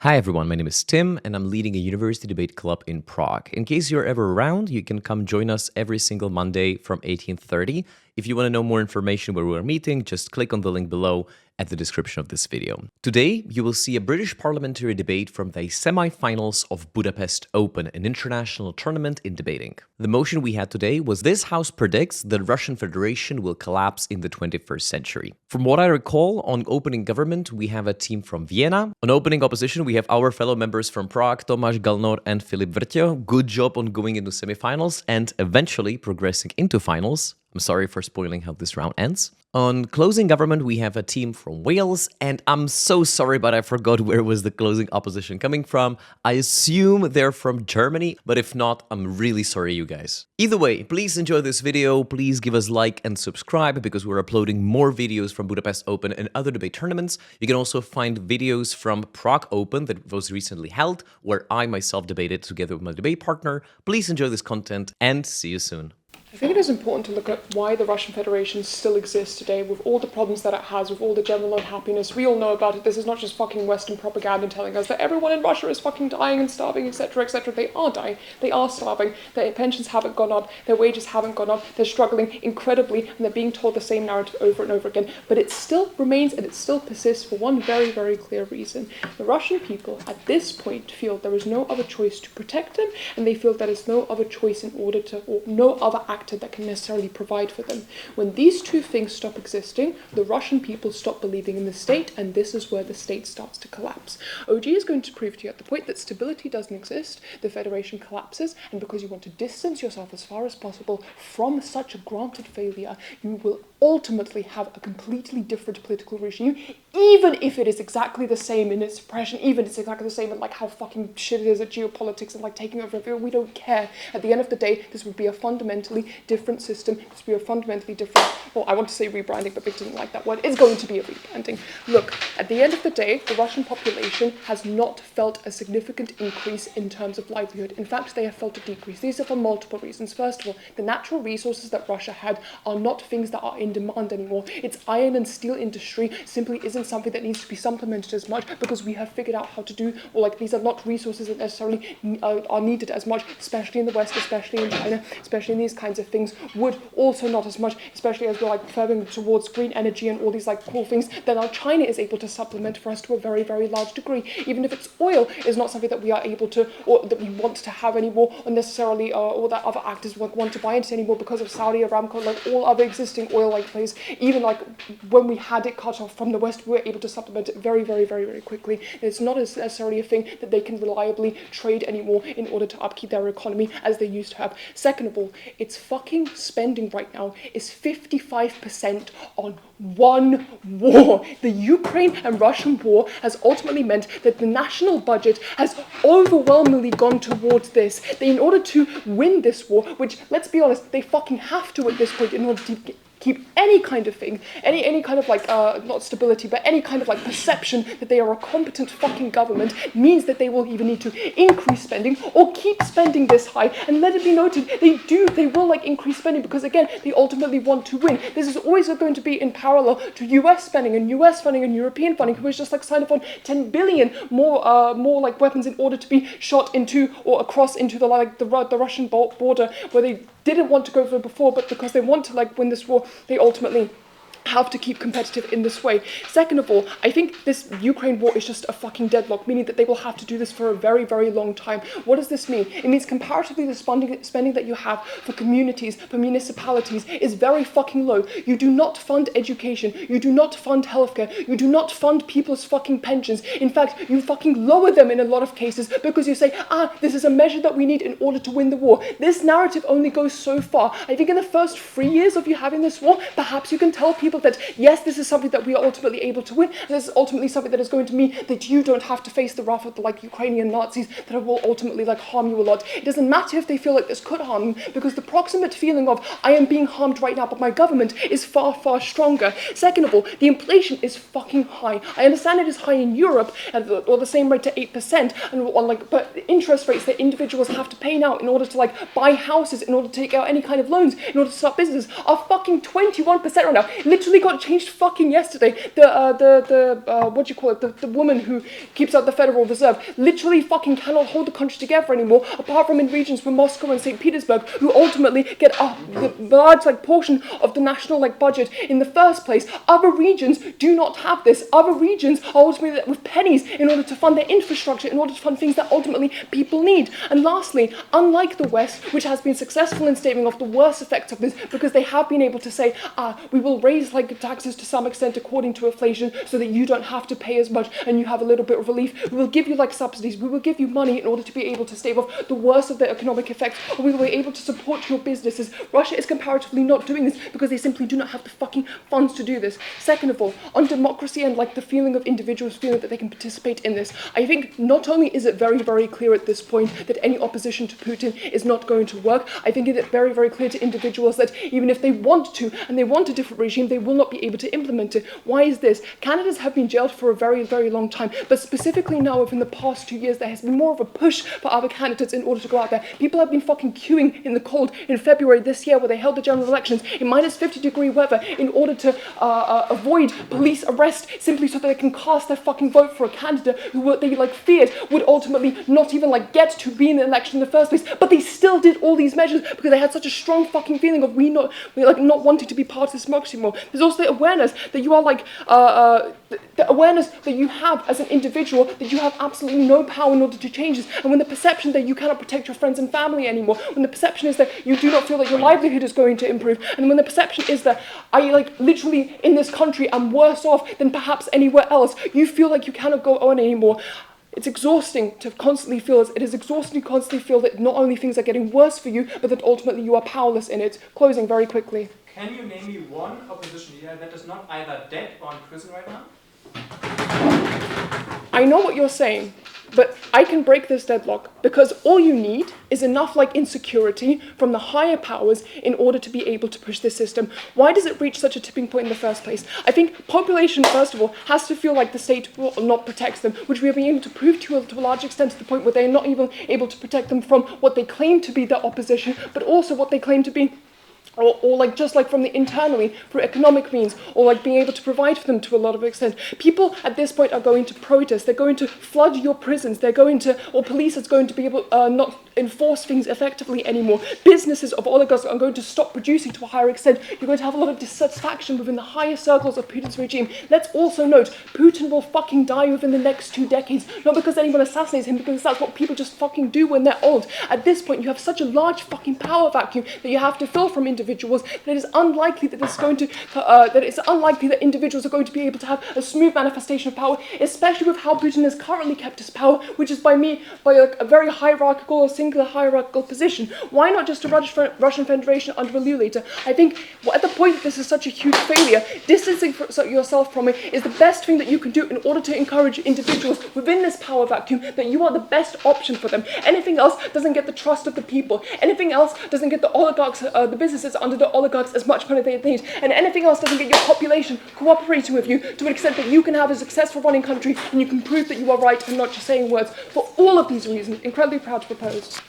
Hi everyone, my name is Tim and I'm leading a university debate club in Prague. In case you're ever around, you can come join us every single Monday from 18:30. If you want to know more information where we're meeting, just click on the link below at the description of this video. Today, you will see a British parliamentary debate from the semi-finals of Budapest Open, an international tournament in debating. The motion we had today was this house predicts that Russian Federation will collapse in the 21st century. From what I recall, on opening government, we have a team from Vienna. On opening opposition, we have our fellow members from Prague, Tomáš Galnor and Filip Vrťo. Good job on going into semi-finals and eventually progressing into finals. I'm sorry for spoiling how this round ends. On closing government, we have a team from Wales, and I'm so sorry, but I forgot where was the closing opposition coming from. I assume they're from Germany, but if not, I'm really sorry, you guys. Either way, please enjoy this video, please give us a like and subscribe, because we're uploading more videos from Budapest Open and other debate tournaments. You can also find videos from Prague Open that was recently held, where I myself debated together with my debate partner. Please enjoy this content, and see you soon. I think it is important to look at why the Russian Federation still exists today with all the problems that it has, with all the general unhappiness. We all know about it. This is not just fucking Western propaganda telling us that everyone in Russia is fucking dying and starving, etc., etc. They are dying. They are starving. Their pensions haven't gone up. Their wages haven't gone up. They're struggling incredibly, and they're being told the same narrative over and over again. But it still remains and it still persists for one very, very clear reason. The Russian people at this point feel there is no other choice to protect them, and they feel there is no other choice in order to, or no other actor that can necessarily provide for them. When these two things stop existing, the Russian people stop believing in the state, and this is where the state starts to collapse. OG is going to prove to you at the point that stability doesn't exist, the Federation collapses, and because you want to distance yourself as far as possible from such a granted failure, you will ultimately have a completely different political regime, even if it is exactly the same in its suppression, even if it's exactly the same in like how fucking shit it is at geopolitics and like taking over everything. We don't care. At the end of the day, this would be a fundamentally different system. This would be a fundamentally different, well, I want to say rebranding, but Vic didn't like that word. It's going to be a rebranding. Look, at the end of the day, the Russian population has not felt a significant increase in terms of livelihood. In fact, they have felt a decrease. These are for multiple reasons. First of all, the natural resources that Russia had are not things that are in demand anymore. Its iron and steel industry simply isn't something that needs to be supplemented as much because we have figured out how to do, or like these are not resources that necessarily are needed as much, especially in the West, especially in China, especially in these kinds of things. Wood also not as much, especially as we're like furthering towards green energy and all these like cool things that now China is able to supplement for us to a very, very large degree. Even if its oil is not something that we are able to, or that we want to have anymore, or necessarily, or that other actors want to buy into anymore because of Saudi Aramco, like all other existing oil like plays. Even like when we had it cut off from the West, we were able to supplement it very, very, very, very quickly. It's not necessarily a thing that they can reliably trade anymore in order to upkeep their economy as they used to have. Second of all, its fucking spending right now is 55% on one war. The Ukraine and Russian war has ultimately meant that the national budget has overwhelmingly gone towards this. In order to win this war, which, let's be honest, they fucking have to at this point in order to keep any kind of thing, any kind of like, not stability, but any kind of like perception that they are a competent fucking government, means that they will either need to increase spending or keep spending this high. And let it be noted, they will like increase spending because again, they ultimately want to win. This is always going to be in parallel to US spending and US funding and European funding, who has just like signed up on 10 billion more like weapons in order to be shot into or across into the Russian border, where they didn't want to go for it before, but because they want to like win this war, they ultimately have to keep competitive in this way. Second of all, I think this Ukraine war is just a fucking deadlock, meaning that they will have to do this for a very, very long time. What does this mean? It means comparatively the spending that you have for communities, for municipalities, is very fucking low. You do not fund education. You do not fund healthcare. You do not fund people's fucking pensions. In fact, you fucking lower them in a lot of cases because you say, this is a measure that we need in order to win the war. This narrative only goes so far. I think in the first 3 years of you having this war, perhaps you can tell people that yes, this is something that we are ultimately able to win. This is ultimately something that is going to mean that you don't have to face the wrath of the like Ukrainian Nazis that will ultimately like harm you a lot. It doesn't matter if they feel like this could harm them, because the proximate feeling of I am being harmed right now, but my government is far, far stronger. Second of all, the inflation is fucking high. I understand it is high in Europe, or the same rate to 8%, and but the interest rates that individuals have to pay now in order to like buy houses, in order to take out any kind of loans, in order to start businesses, are fucking 21% right now. Literally literally got changed fucking yesterday. What do you call it? The woman who keeps out the Federal Reserve literally fucking cannot hold the country together anymore, apart from in regions where Moscow and St. Petersburg, who ultimately get the large portion of the national budget in the first place. Other regions do not have this. Other regions are ultimately with pennies in order to fund their infrastructure, in order to fund things that ultimately people need. And lastly, unlike the West, which has been successful in staving off the worst effects of this, because they have been able to say, we will raise taxes to some extent according to inflation, so that you don't have to pay as much and you have a little bit of relief. We will give you subsidies. We will give you money in order to be able to stave off the worst of the economic effects, or we will be able to support your businesses. Russia is comparatively not doing this because they simply do not have the fucking funds to do this. Second of all, on democracy and the feeling of individuals feeling that they can participate in this, I think not only is it very, very clear at this point that any opposition to Putin is not going to work, I think it is very, very clear to individuals that even if they want to and they want a different regime, they will not be able to implement it. Why is this? Candidates have been jailed for a very, very long time, but specifically now within the past 2 years, there has been more of a push for other candidates in order to go out there. People have been fucking queuing in the cold in February this year, where they held the general elections in minus 50-degree weather in order to avoid police arrest, simply so that they can cast their fucking vote for a candidate who they feared would ultimately not even get to be in the election in the first place. But they still did all these measures because they had such a strong fucking feeling of not wanting to be part of this democracy anymore. There's also the awareness that you are the awareness that you have as an individual, that you have absolutely no power in order to change this. And when the perception that you cannot protect your friends and family anymore, when the perception is that you do not feel that your livelihood is going to improve, and when the perception is that I literally in this country am worse off than perhaps anywhere else, you feel like you cannot go on anymore. It's exhausting to constantly feel this. It is exhausting to constantly feel that not only things are getting worse for you, but that ultimately you are powerless in it. Closing very quickly. Can you name me one opposition leader that is not either dead or in prison right now? I know what you're saying, but I can break this deadlock, because all you need is enough insecurity from the higher powers in order to be able to push this system. Why does it reach such a tipping point in the first place? I think population, first of all, has to feel like the state will not protect them, which we have been able to prove to a large extent, to the point where they're not even able to protect them from what they claim to be their opposition, but also what they claim to be or just from the internally through economic means, or being able to provide for them to a lot of extent. People at this point are going to protest. They're going to flood your prisons. They're going to, or police is going to be able not enforce things effectively anymore. Businesses of oligarchs are going to stop producing to a higher extent. You're going to have a lot of dissatisfaction within the higher circles of Putin's regime. Let's also note, Putin will fucking die within the next 2 decades, not because anyone assassinates him, because that's what people just fucking do when they're old. At this point, you have such a large fucking power vacuum that you have to fill from individuals, that it is unlikely that that individuals are going to be able to have a smooth manifestation of power, especially with how Putin has currently kept his power, which is by a very hierarchical or singular hierarchical position. Why not just a Russian Federation under a new leader? I think at the point that this is such a huge failure, distancing yourself from it is the best thing that you can do in order to encourage individuals within this power vacuum that you are the best option for them. Anything else doesn't get the trust of the people. Anything else doesn't get the oligarchs, the businesses under the oligarchs as much money they need. And anything else doesn't get your population cooperating with you to an extent that you can have a successful running country and you can prove that you are right and not just saying words. For all of these reasons, incredibly proud to propose.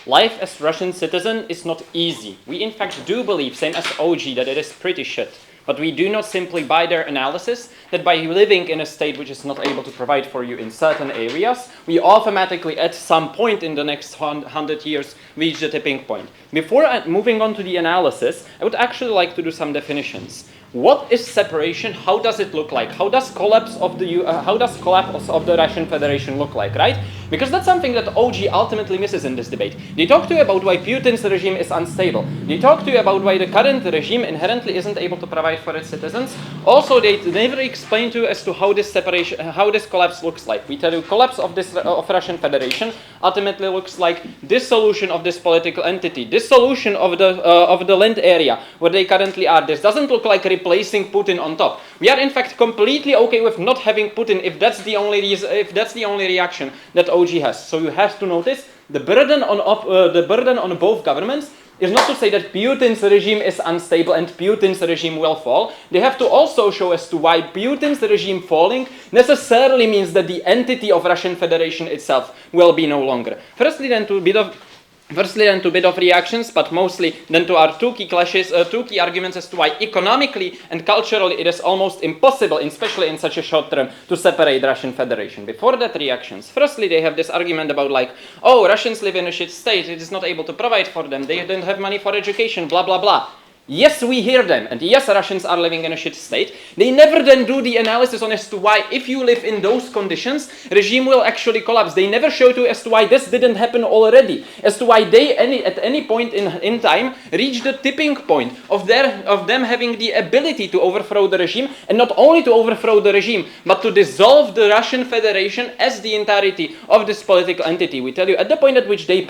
Life as Russian citizen is not easy. We in fact do believe, same as OG, that it is pretty shit. But we do not simply buy their analysis that by living in a state which is not able to provide for you in certain areas, we automatically at some point in the next 100 years reach the tipping point. Before moving on to the analysis, I would actually like to do some definitions. What is separation? How does it look like? How does collapse of the Russian Federation look like, right? Because that's something that OG ultimately misses in this debate. They talk to you about why Putin's regime is unstable. They talk to you about why the current regime inherently isn't able to provide for its citizens. Also, they never explain to you as to how this collapse looks like. We tell you collapse of Russian Federation ultimately looks like dissolution of this political entity, dissolution of the land area where they currently are. This doesn't look like replacing Putin on top. We are in fact completely okay with not having Putin if that's the only reaction that OG has. So you have to notice the burden on both governments is not to say that Putin's regime is unstable and Putin's regime will fall. They have to also show as to why Putin's regime falling necessarily means that the entity of Russian Federation itself will be no longer. Firstly, then to a bit of reactions, but mostly then to our two key arguments as to why economically and culturally it is almost impossible, especially in such a short term, to separate Russian Federation. Before that reactions, firstly they have this argument about like, oh, Russians live in a shit state, it is not able to provide for them, they don't have money for education, blah blah blah. Yes, we hear them, and yes, Russians are living in a shit state. They never then do the analysis on as to why, if you live in those conditions, regime will actually collapse. They never show to as to why this didn't happen already, as to why they at any point in time reach the tipping point of them having the ability to overthrow the regime, and not only to overthrow the regime, but to dissolve the Russian Federation as the entirety of this political entity. We tell you, at the point at which they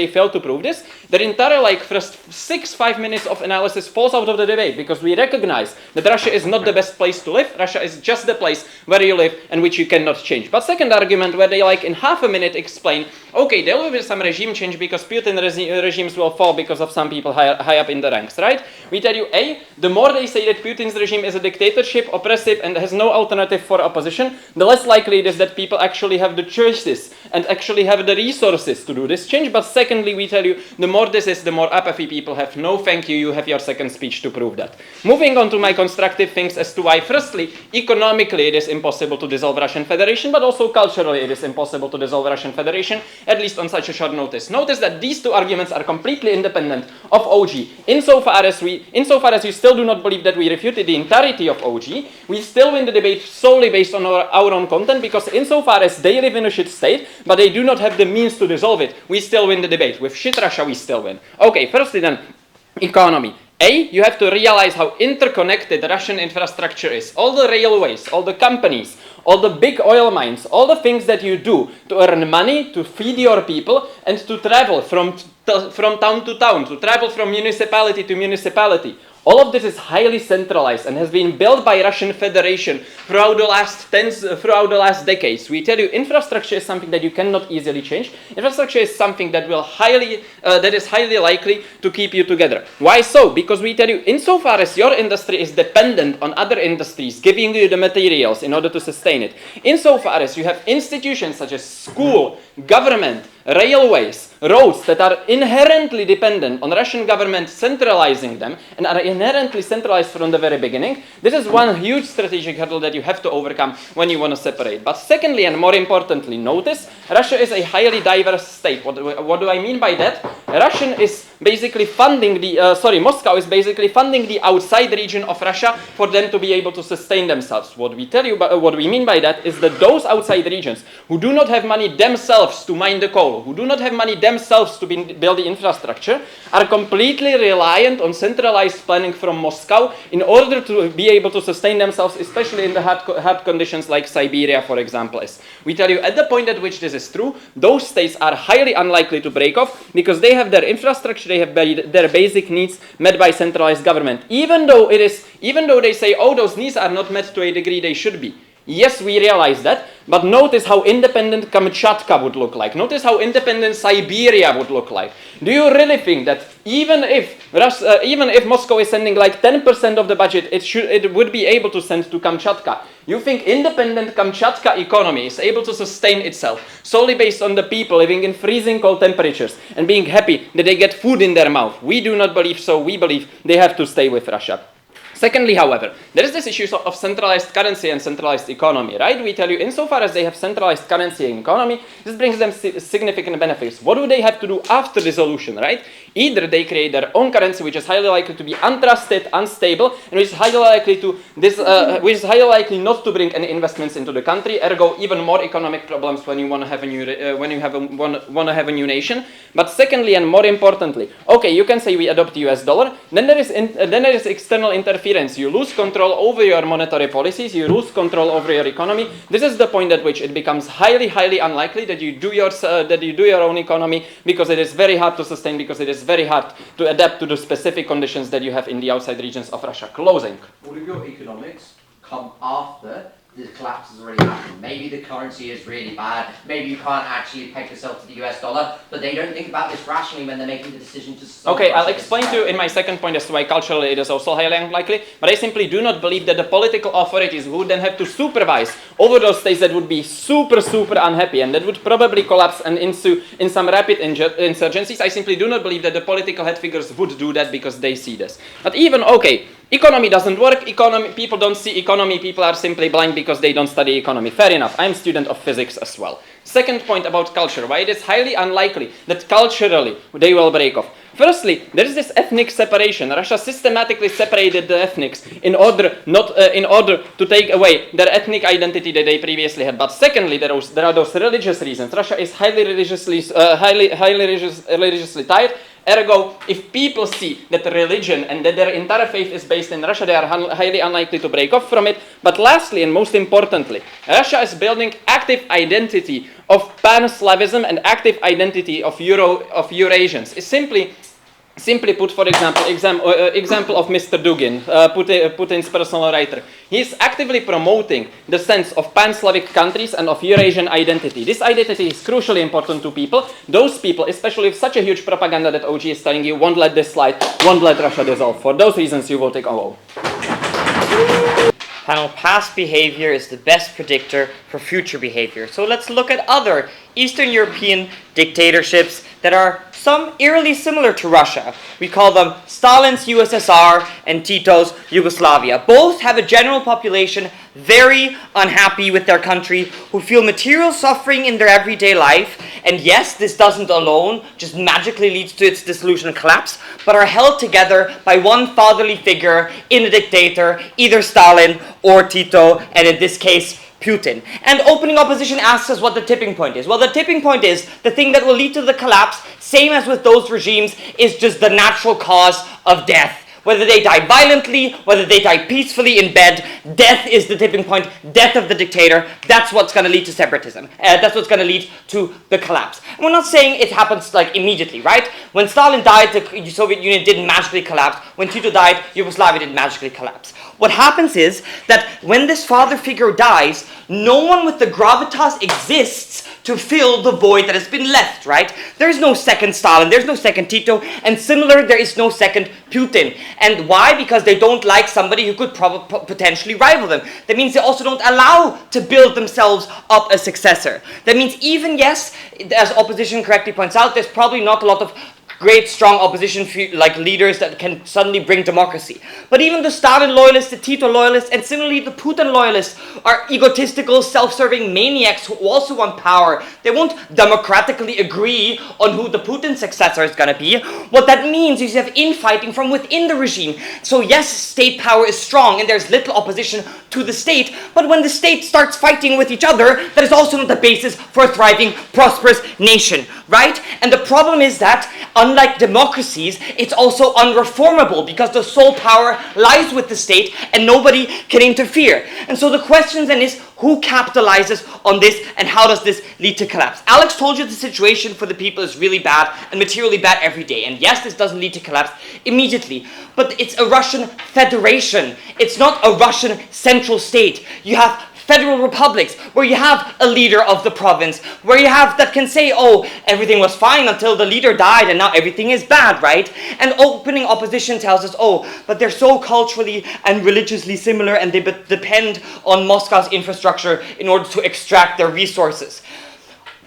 failed to prove this, their entire first 5 minutes of analysis falls out of the debate, because we recognize that Russia is not the best place to live. Russia is just the place where you live and which you cannot change. But second argument, where they in half a minute explain, okay, there will be some regime change because Putin regimes will fall because of some people high up in the ranks, right? We tell you, the more they say that Putin's regime is a dictatorship, oppressive, and has no alternative for opposition, the less likely it is that people actually have the choices and actually have the resources to do this change. But secondly, we tell you, the more this is, the more apathy people have. No, thank you, you have your second speech to prove that. Moving on to my constructive things as to why, firstly, economically it is impossible to dissolve Russian Federation, but also culturally it is impossible to dissolve Russian Federation, at least on such a short notice. Notice that these two arguments are completely independent of OG. Insofar as we still do not believe that we refuted the entirety of OG, we still win the debate solely based on our own content, because insofar as they live in a shit state, but they do not have the means to dissolve it, we still win the debate. With shit Russia, we still win. Okay, firstly then, economy. You have to realize how interconnected Russian infrastructure is. All the railways, all the companies, all the big oil mines, all the things that you do to earn money, to feed your people, and to travel from town to town, to travel from municipality to municipality. All of this is highly centralized and has been built by Russian Federation throughout the last decades. We tell you, infrastructure is something that you cannot easily change. Infrastructure is something that is highly likely to keep you together. Why so? Because we tell you, insofar as your industry is dependent on other industries giving you the materials in order to sustain it, insofar as you have institutions such as school, government, railways, roads that are inherently dependent on Russian government centralizing them and are inherently centralized from the very beginning, this is one huge strategic hurdle that you have to overcome when you want to separate. But secondly, and more importantly, notice, Russia is a highly diverse state. What do I mean by that? Moscow is basically funding the outside region of Russia for them to be able to sustain themselves. What we mean by that is that those outside regions who do not have money themselves to mine the coal, who do not have money themselves to build the infrastructure, are completely reliant on centralized planning from Moscow in order to be able to sustain themselves, especially in the hard conditions like Siberia, for example, is. We tell you, at the point at which this is true, those states are highly unlikely to break off because they have their infrastructure, they have their basic needs met by centralized government. Even though they say, oh, those needs are not met to a degree they should be. Yes, we realize that, but notice how independent Kamchatka would look like. Notice how independent Siberia would look like. Do you really think that even if Moscow is sending 10% of the budget, it would be able to send to Kamchatka? You think independent Kamchatka economy is able to sustain itself solely based on the people living in freezing cold temperatures and being happy that they get food in their mouth? We do not believe so. We believe they have to stay with Russia. Secondly, however, there is this issue of centralized currency and centralized economy, right? We tell you, insofar as they have centralized currency and economy, this brings them significant benefits. What do they have to do after dissolution, right? Either they create their own currency, which is highly likely to be untrusted, unstable, and which is highly likely not to bring any investments into the country. Ergo, even more economic problems when you want to have a new nation. But secondly, and more importantly, okay, you can say we adopt US dollar. Then there is external interference. You lose control over your monetary policies. You lose control over your economy. This is the point at which it becomes highly, highly unlikely that you do your own economy, because it is very hard to sustain, because it is very hard to adapt to the specific conditions that you have in the outside regions of Russia. Closing. All of your economics come after the collapse has already happened. Maybe the currency is really bad. Maybe you can't actually peg yourself to the US dollar, but they don't think about this rationally when they're making the decision to stop. Okay, I'll explain to you in my second point as to why culturally it is also highly unlikely, but I simply do not believe that the political authorities who would then have to supervise over those states that would be super unhappy and that would probably collapse and ensue in some rapid insurgencies. I simply do not believe that the political head figures would do that because they see this. But even, okay, economy doesn't work, people don't see economy, people are simply blind because they don't study economy. Fair enough, I'm a student of physics as well. Second point about culture, why it is highly unlikely that culturally they will break off. Firstly, there is this ethnic separation. Russia systematically separated the ethnics in order to take away their ethnic identity that they previously had. But secondly, there are those religious reasons. Russia is highly religiously tied. Ergo, if people see that religion and that their entire faith is based in Russia, they are highly unlikely to break off from it. But lastly, and most importantly, Russia is building active identity of Pan-Slavism and active identity of Eurasians. It's simply put, for example, example of Mr. Dugin, Putin's personal writer. He is actively promoting the sense of Pan-Slavic countries and of Eurasian identity. This identity is crucially important to people. Those people, especially with such a huge propaganda that OG is telling you, won't let this slide, won't let Russia dissolve. For those reasons, you will take a vote. Panel, past behavior is the best predictor for future behavior. So let's look at other Eastern European dictatorships that are some eerily similar to Russia. We call them Stalin's USSR and Tito's Yugoslavia. Both have a general population very unhappy with their country, who feel material suffering in their everyday life. And yes, this doesn't alone just magically leads to its dissolution and collapse, but are held together by one fatherly figure in a dictator, either Stalin or Tito, and in this case, Putin. And opening opposition asks us what the tipping point is. Well, the tipping point is the thing that will lead to the collapse, same as with those regimes, is just the natural cause of death. Whether they die violently, whether they die peacefully in bed, death is the tipping point, death of the dictator. That's what's going to lead to separatism. That's what's going to lead to the collapse. And we're not saying it happens like immediately, right? When Stalin died, the Soviet Union didn't magically collapse. When Tito died, Yugoslavia didn't magically collapse. What happens is that when this father figure dies, no one with the gravitas exists to fill the void that has been left, right? There's no second Stalin, there's no second Tito, and similar, there is no second Putin. And why? Because they don't like somebody who could potentially rival them. That means they also don't allow to build themselves up a successor. That means even, yes, as opposition correctly points out, there's probably not a lot of great, strong opposition like leaders that can suddenly bring democracy. But even the Stalin loyalists, the Tito loyalists, and similarly the Putin loyalists are egotistical, self-serving maniacs who also want power. They won't democratically agree on who the Putin successor is going to be. What that means is you have infighting from within the regime. So yes, state power is strong and there's little opposition to the state, but when the state starts fighting with each other, that is also not the basis for a thriving, prosperous nation, right? And the problem is that unlike democracies, it's also unreformable because the sole power lies with the state and nobody can interfere. And so the question then is, who capitalizes on this and how does this lead to collapse? Alex told you the situation for the people is really bad and materially bad every day. And yes, this doesn't lead to collapse immediately, but it's a Russian federation. It's not a Russian central state. You have federal republics, where you have a leader of the province, where you have that can say, oh, everything was fine until the leader died and now everything is bad, right? And opening opposition tells us, oh, but they're so culturally and religiously similar and they depend on Moscow's infrastructure in order to extract their resources.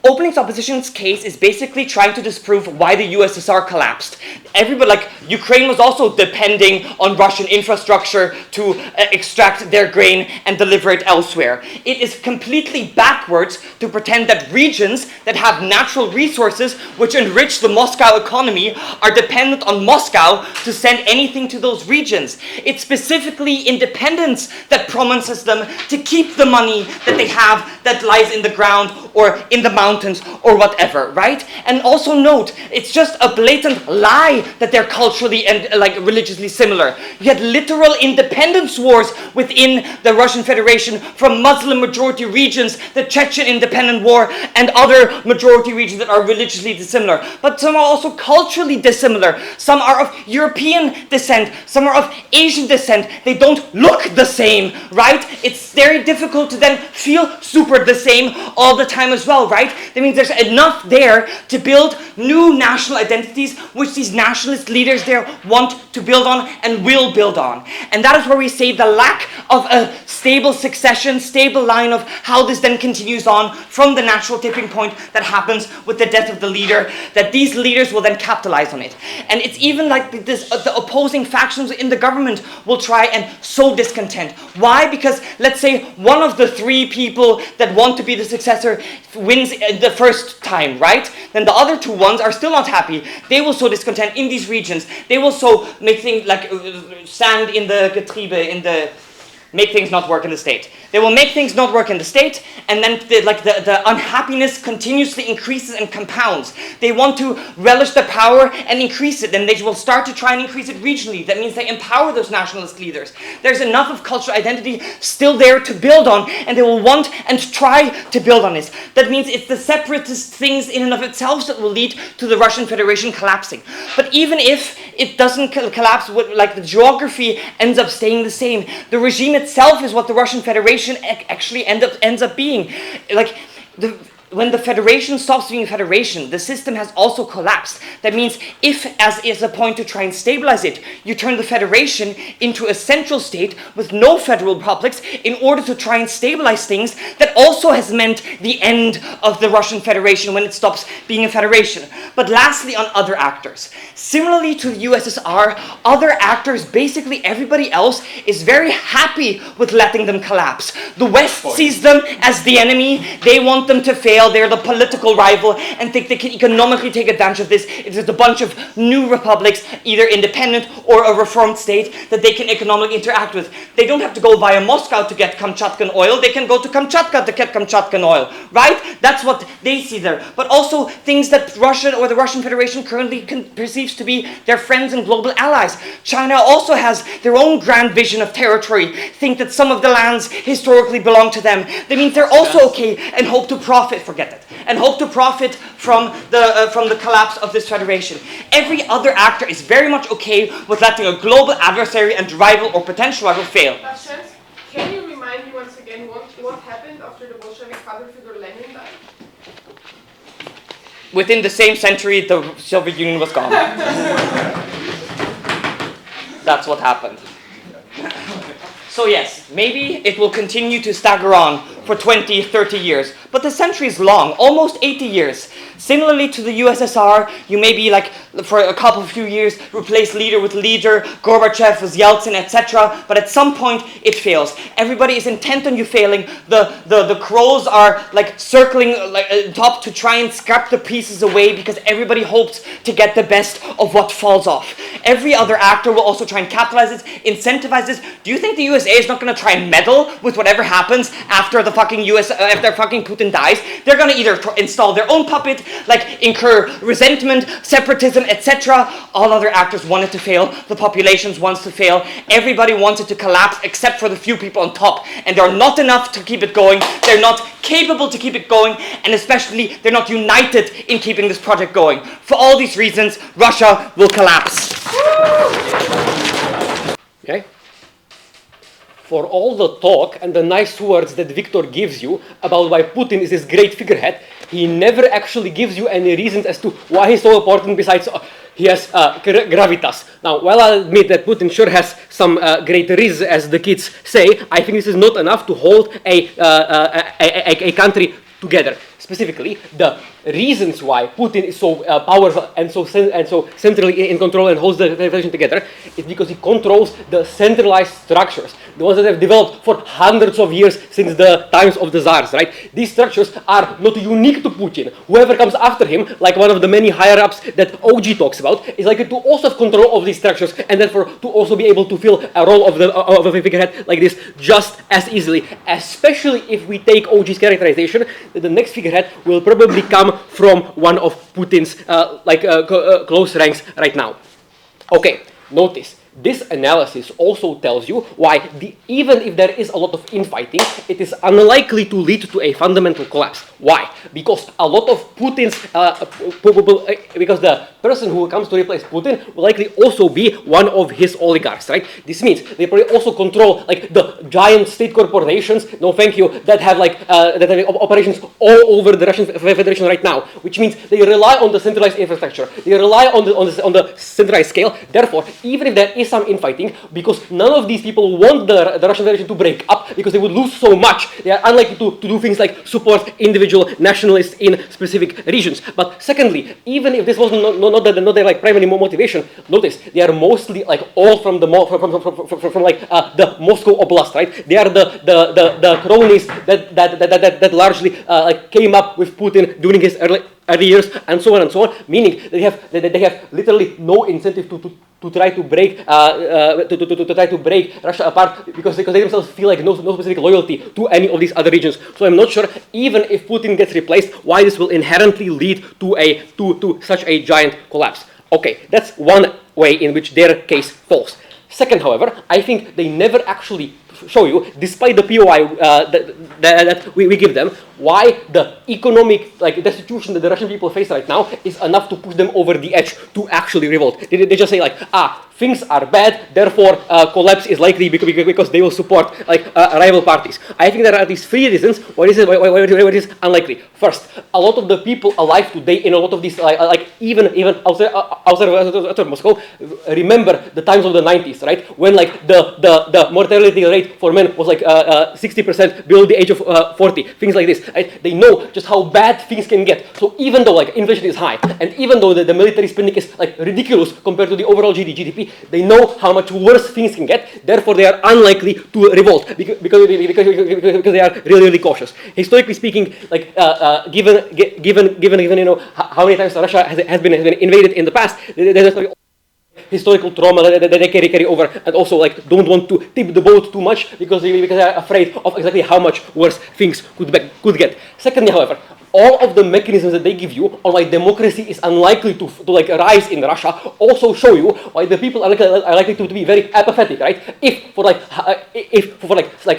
Opening's opposition's case is basically trying to disprove why the USSR collapsed. Everybody, like Ukraine, was also depending on Russian infrastructure to extract their grain and deliver it elsewhere. It is completely backwards to pretend that regions that have natural resources which enrich the Moscow economy are dependent on Moscow to send anything to those regions. It's specifically independence that promises them to keep the money that they have that lies in the ground or in the mountains or whatever, right? And also note, it's just a blatant lie that they're culturally and religiously similar. You had literal independence wars within the Russian Federation from Muslim majority regions, the Chechen independent war, and other majority regions that are religiously dissimilar. But some are also culturally dissimilar. Some are of European descent, some are of Asian descent. They don't look the same, right? It's very difficult to then feel super the same all the time as well, right? That means there's enough there to build new national identities which these nationalist leaders there want to build on and will build on. And that is where we say the lack of a stable succession, stable line of how this then continues on from the natural tipping point that happens with the death of the leader, that these leaders will then capitalize on it. And it's even like this, the opposing factions in the government will try and sow discontent. Why? Because let's say one of the three people that want to be the successor wins the first time, right? Then the other two ones are still not happy. They will sow discontent in these regions. They will make things like sand in the Getriebe, make things not work in the state. They will make things not work in the state, and then the unhappiness continuously increases and compounds. They want to relish the power and increase it, and they will start to try and increase it regionally. That means they empower those nationalist leaders. There's enough of cultural identity still there to build on, and they will want and try to build on this. That means it's the separatist things in and of itself that will lead to the Russian Federation collapsing. But even if it doesn't collapse, the geography ends up staying the same. The regime itself is what the Russian Federation actually ends up being. When the federation stops being a federation, the system has also collapsed. That means if, as is a point to try and stabilize it, you turn the federation into a central state with no federal republics in order to try and stabilize things, that also has meant the end of the Russian Federation when it stops being a federation. But lastly, on other actors. Similarly to the USSR, other actors, basically everybody else, is very happy with letting them collapse. The West sees them as the enemy. They want them to fail. They're the political rival and think they can economically take advantage of this. If there's a bunch of new republics, either independent or a reformed state, that they can economically interact with. They don't have to go via Moscow to get Kamchatkan oil. They can go to Kamchatka to get Kamchatkan oil, right? That's what they see there. But also things that Russia or the Russian Federation currently perceives to be their friends and global allies. China also has their own grand vision of territory, think that some of the lands historically belong to them. That means they're also okay and hope to profit from the collapse of this federation. Every other actor is very much okay with letting a global adversary and rival or potential rival fail. Can you remind me once again what happened after the Bolshevik father figure Lenin died? Within the same century, the Soviet Union was gone. That's what happened. So yes, maybe it will continue to stagger on for 20, 30 years. But the century is long, almost 80 years. Similarly to the USSR, you maybe for a few years, replace leader with leader, Gorbachev with Yeltsin, etc. But at some point, it fails. Everybody is intent on you failing. The crows are circling top to try and scrap the pieces away because everybody hopes to get the best of what falls off. Every other actor will also try and capitalize this, incentivize this. Do you think the USA is not going to try and meddle with whatever happens after the fucking after fucking Putin dies? They're going to either install their own puppet, incur resentment, separatism, etc. All other actors want it to fail. The populations wants to fail. Everybody wants it to collapse except for the few people on top. And they're not enough to keep it going. They're not capable to keep it going. And especially, they're not united in keeping this project going. For all these reasons, Russia will collapse. Okay? For all the talk and the nice words that Victor gives you about why Putin is this great figurehead, he never actually gives you any reasons as to why he's so important besides he has gravitas. Now, while I'll admit that Putin sure has some great riz, as the kids say, I think this is not enough to hold a country together. Specifically, the reasons why Putin is so powerful and so centrally in control and holds the federation together is because he controls the centralized structures, the ones that have developed for hundreds of years since the times of the Tsars, right? These structures are not unique to Putin. Whoever comes after him, like one of the many higher-ups that OG talks about, is likely to also have control of these structures and therefore to also be able to fill a role of a figurehead like this just as easily, especially if we take OG's characterization that the next figurehead figurehead will probably come from one of Putin's close ranks right now. Okay, notice. This analysis also tells you why, even if there is a lot of infighting, it is unlikely to lead to a fundamental collapse. Why? Because a lot of Putin's, because the person who comes to replace Putin will likely also be one of his oligarchs, right? This means they probably also control like the giant state corporations, no thank you, that have operations all over the Russian Federation right now, which means they rely on the centralized infrastructure, they rely on the centralized scale. Therefore, even if there is some infighting, because none of these people want the Russian Federation to break up, because they would lose so much, they are unlikely to do things like support individual nationalists in specific regions. But secondly, even if this was not their like primary motivation, notice they are mostly like all from the the Moscow Oblast, right? They are the cronies that largely came up with Putin during his early years, and so on, meaning they have literally no incentive to try to break Russia apart because they themselves feel like no specific loyalty to any of these other regions. So I'm not sure, even if Putin gets replaced, why this will inherently lead to such a giant collapse. Okay, that's one way in which their case falls. Second, however, I think they never actually show you, despite the POI that we give them, why the economic destitution that the Russian people face right now is enough to push them over the edge to actually revolt. They just say things are bad, therefore collapse is likely because they will support rival parties. I think there are at least three reasons why it is unlikely. First, a lot of the people alive today in a lot of these even outside of Moscow remember the times of the 90s, right? When the mortality rate for men was 60% below the age of 40, things like this. Right? They know just how bad things can get. So even though inflation is high, and even though the military spending is ridiculous compared to the overall GDP, they know how much worse things can get. Therefore, they are unlikely to revolt because they are really cautious. Historically speaking, given how many times Russia has been invaded in the past, there's historical trauma that they carry over, and also don't want to tip the boat too much because they are afraid of exactly how much worse things could get. Secondly, however, all of the mechanisms that they give you on why democracy is unlikely to rise in Russia also show you why the people are likely to be very apathetic, right? If for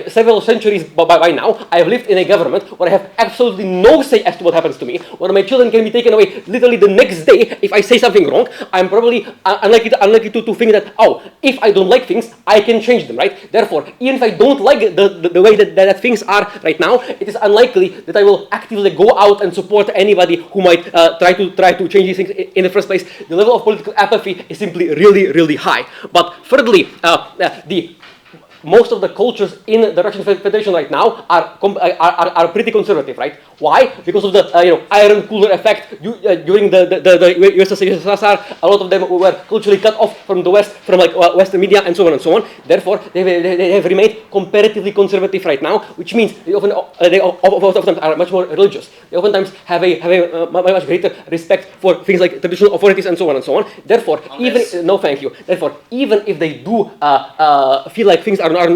several centuries by now I have lived in a government where I have absolutely no say as to what happens to me, where my children can be taken away literally the next day if I say something wrong, I'm probably unlikely to think that, if I don't like things, I can change them, right? Therefore, even if I don't like the way that things are right now, it is unlikely that I will actively go out and support anybody who might try to change these things in the first place. The level of political apathy is simply really high. But thirdly, most of the cultures in the Russian Federation right now are pretty conservative, right? Why? Because of the iron cooler effect during the USSR. A lot of them were culturally cut off from the West, from Western media, and so on. Therefore, they have remained comparatively conservative right now, which means they oftentimes are much more religious. They oftentimes have a much greater respect for things like traditional authorities and so on. Therefore, Therefore, even if they do feel like things are not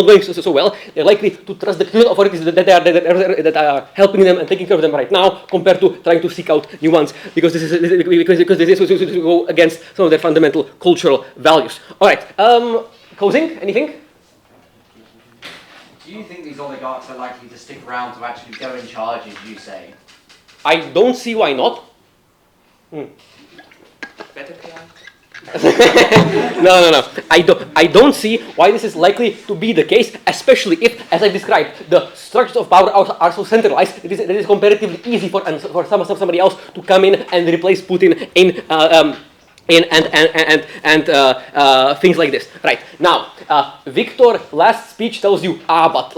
going so well, they're likely to trust the current authorities that are helping them and taking care of them right now, compared to trying to seek out new ones, because this will go against some of their fundamental cultural values. All right, closing, anything? Do you think these oligarchs are likely to stick around to actually go in charge, as you say? I don't see why not. Better PR. No. I don't see why this is likely to be the case, especially if, as I described, the structures of power are so centralized that it is comparatively easy for somebody else to come in and replace Putin and things like this. Right now, Victor's last speech tells you, but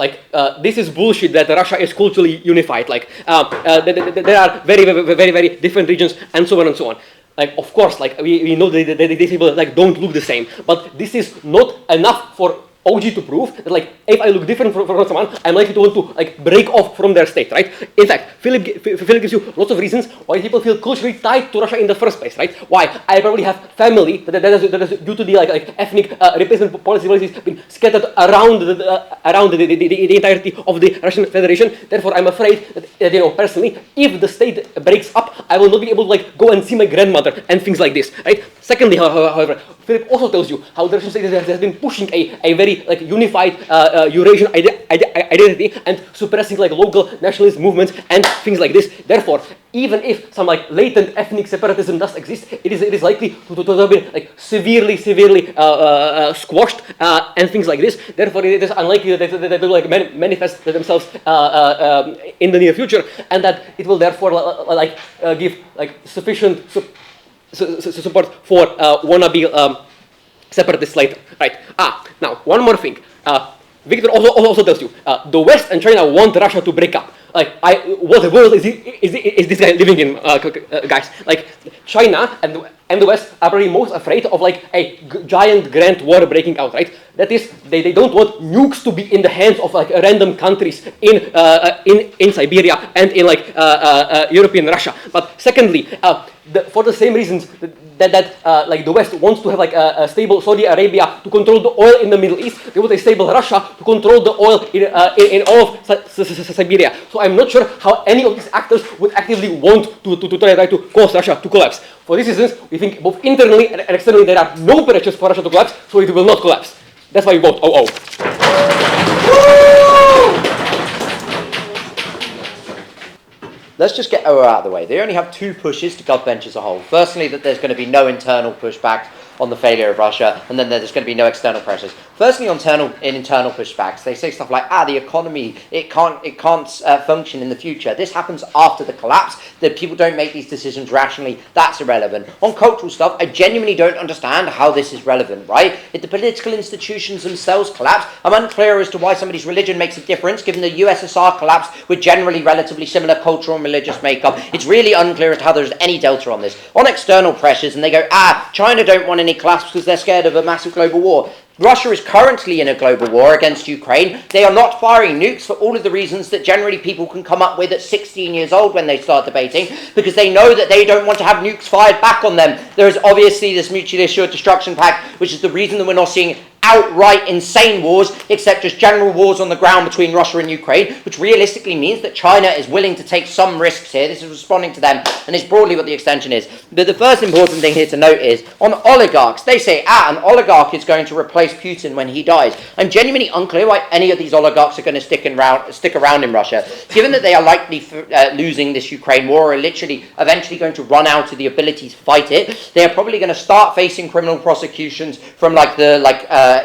this is bullshit that Russia is culturally unified. There are very different regions, and so on. Of course, we know that these people don't look the same, but this is not enough for OG to prove that like if I look different from someone, I'm likely to want to like break off from their state, right? In fact, Philip gives you lots of reasons why people feel culturally tied to Russia in the first place, right? Why? I probably have family that is due to the like ethnic replacement policies been scattered around the entirety of the Russian Federation. Therefore, I'm afraid that personally, if the state breaks up, I will not be able to like go and see my grandmother and things like this, right? Secondly, however, Philip also tells you how the Russian state has been pushing a very like unified Eurasian identity and suppressing like local nationalist movements and things like this. Therefore, even if some like latent ethnic separatism does exist, it is likely to have been like severely squashed and things like this. Therefore, it is unlikely that they will like manifest themselves in the near future, and that it will therefore give like sufficient support for wannabe separatists later. Right. Now one more thing. Victor also tells you the West and China want Russia to break up. Like, what world is this guy living in, guys? Like, China and the West are probably most afraid of like a giant grand war breaking out, right? That is, they don't want nukes to be in the hands of like random countries in Siberia and in like European Russia. But secondly, for the same reasons that like the West wants to have like a stable Saudi Arabia to control the oil in the Middle East, they want a stable Russia to control the oil in all of Siberia. So I'm not sure how any of these actors would actively want to try to cause Russia to collapse. For these reasons, we think both internally and externally there are no pressures for Russia to collapse, so it will not collapse. That's why we vote OO. Let's just get OO out of the way. They only have two pushes to gut bench as a whole. Firstly, that there's going to be no internal pushback on the failure of Russia, and then there's going to be no external pressures. Firstly, on internal pushbacks, they say stuff like, the economy, it can't function in the future. This happens after the collapse, that people don't make these decisions rationally. That's irrelevant. On cultural stuff, I genuinely don't understand how this is relevant, right? If the political institutions themselves collapse, I'm unclear as to why somebody's religion makes a difference, given the USSR collapse with generally relatively similar cultural and religious makeup. It's really unclear as to how there's any delta on this. On external pressures, and they go, China don't want any collapse because they're scared of a massive global war. Russia is currently in a global war against Ukraine. They are not firing nukes for all of the reasons that generally people can come up with at 16 years old when they start debating, because they know that they don't want to have nukes fired back on them. There is obviously this mutually assured destruction pact, which is the reason that we're not seeing outright insane wars, except just general wars on the ground between Russia and Ukraine, which realistically means that China is willing to take some risks here. This is responding to them, and it's broadly what the extension is. But the first important thing here to note is, on oligarchs, they say, an oligarch is going to replace Putin when he dies. I'm genuinely unclear why any of these oligarchs are going to stick around in Russia, given that they are likely losing this Ukraine war, or literally eventually going to run out of the ability to fight it. They are probably going to start facing criminal prosecutions from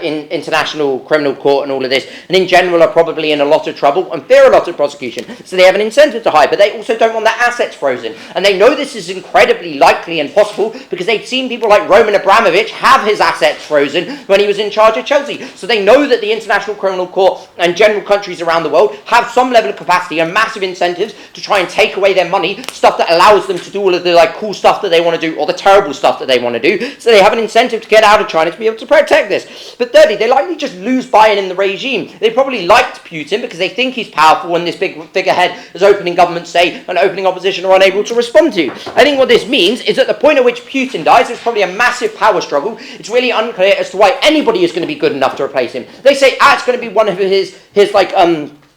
in international criminal court and all of this, and in general are probably in a lot of trouble and fear a lot of prosecution. So they have an incentive to hide, but they also don't want their assets frozen. And they know this is incredibly likely and possible because they've seen people like Roman Abramovich have his assets frozen when he was in charge of Chelsea. So they know that the International Criminal Court and general countries around the world have some level of capacity and massive incentives to try and take away their money, stuff that allows them to do all of the like cool stuff that they want to do or the terrible stuff that they want to do. So they have an incentive to get out of China to be able to protect this. But thirdly, they likely just lose buy-in in the regime. They probably liked Putin because they think he's powerful and this big figurehead as opening governments say and opening opposition are unable to respond to. I think what this means is at the point at which Putin dies, there's probably a massive power struggle. It's really unclear as to why anybody is going to be good enough to replace him. They say, it's going to be one of his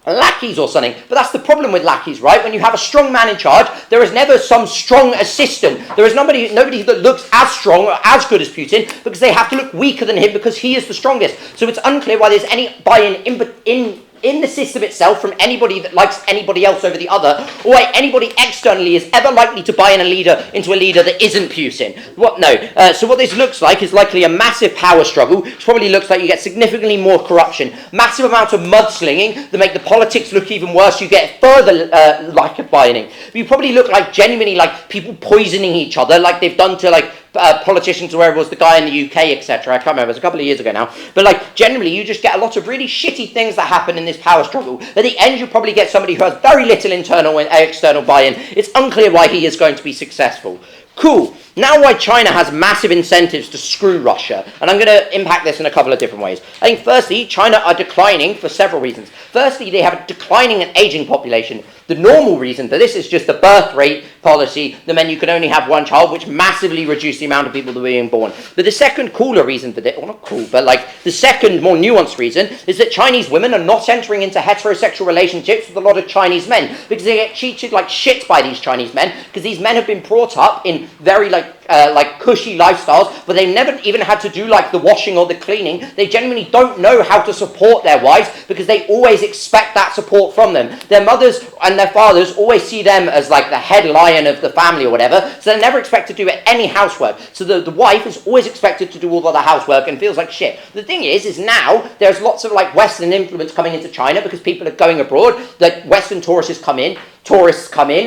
lackeys or something. But that's the problem with lackeys, right? When you have a strong man in charge, there is never some strong assistant. There is nobody that looks as strong or as good as Putin because they have to look weaker than him because he is the strongest. So it's unclear why there's any buy-in in the system itself from anybody that likes anybody else over the other, or why anybody externally is ever likely to buy in into a leader that isn't Putin. So what this looks like is likely a massive power struggle, which probably looks like you get significantly more corruption, massive amounts of mudslinging that make the politics look even worse. You get further lack of buy-in. You probably look like genuinely like people poisoning each other, like they've done to like politicians, or wherever it was, the guy in the UK, etc. I can't remember, it was a couple of years ago now. But like generally you just get a lot of really shitty things that happen in this power struggle. At the end you probably get somebody who has very little internal and external buy-in. It's unclear why he is going to be successful. Cool. Now why China has massive incentives to screw Russia, and I'm going to impact this in a couple of different ways. I think firstly, China are declining for several reasons. Firstly, they have a declining and aging population. The normal reason for this is just the birth rate policy, the men you can only have one child, which massively reduced the amount of people that were being born. But the second cooler reason for this, well not cool, but like the second more nuanced reason is that Chinese women are not entering into heterosexual relationships with a lot of Chinese men because they get treated like shit by these Chinese men because these men have been brought up in very like cushy lifestyles, but they've never even had to do like the washing or the cleaning. They genuinely don't know how to support their wives because they always expect that support from them. Their mothers and their fathers always see them as like the head lion of the family or whatever, so they're never expected to do any housework. So the wife is always expected to do all of the housework and feels like shit. The thing is now there's lots of like Western influence coming into China because people are going abroad, that Western tourists come in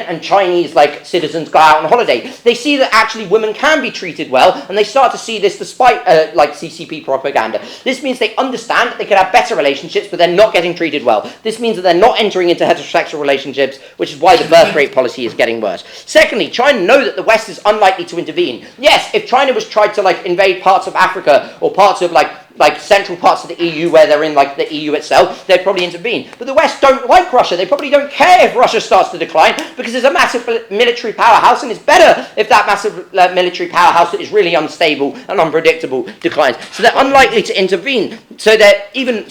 and Chinese like citizens go out on holiday. They see that actually women can be treated well, and they start to see this despite like CCP propaganda. This means they understand that they can have better relationships, but they're not getting treated well. This means that they're not entering into heterosexual relationships, which is why the birth rate policy is getting worse. Secondly, China know that the West is unlikely to intervene. Yes, if China was tried to like invade parts of Africa or parts of like central parts of the EU where they're in like the EU itself, they'd probably intervene. But the West don't like Russia. They probably don't care if Russia starts to decline because there's a massive military powerhouse, and it's better if that massive military powerhouse that is really unstable and unpredictable declines. So they're unlikely to intervene. So they're even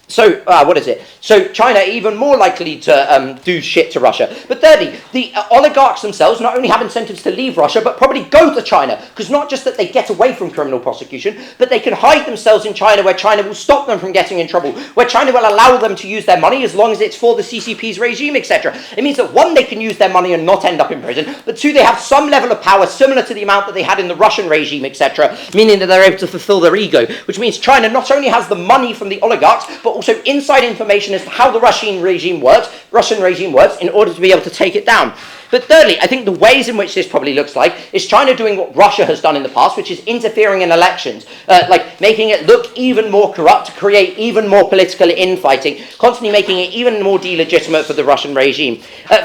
So China even more likely to do shit to Russia. But thirdly, the oligarchs themselves not only have incentives to leave Russia, but probably go to China. Because not just that they get away from criminal prosecution, but they can hide themselves in China where China will stop them from getting in trouble, where China will allow them to use their money as long as it's for the CCP's regime, etc. It means that one, they can use their money and not end up in prison, but two, they have some level of power similar to the amount that they had in the Russian regime, etc., meaning that they're able to fulfill their ego, which means China not only has the money from the oligarchs, but also inside information as to how the Russian regime works in order to be able to take it down. But thirdly, I think the ways in which this probably looks like is China doing what Russia has done in the past, which is interfering in elections, like making it look even more corrupt, to create even more political infighting, constantly making it even more delegitimate for the Russian regime.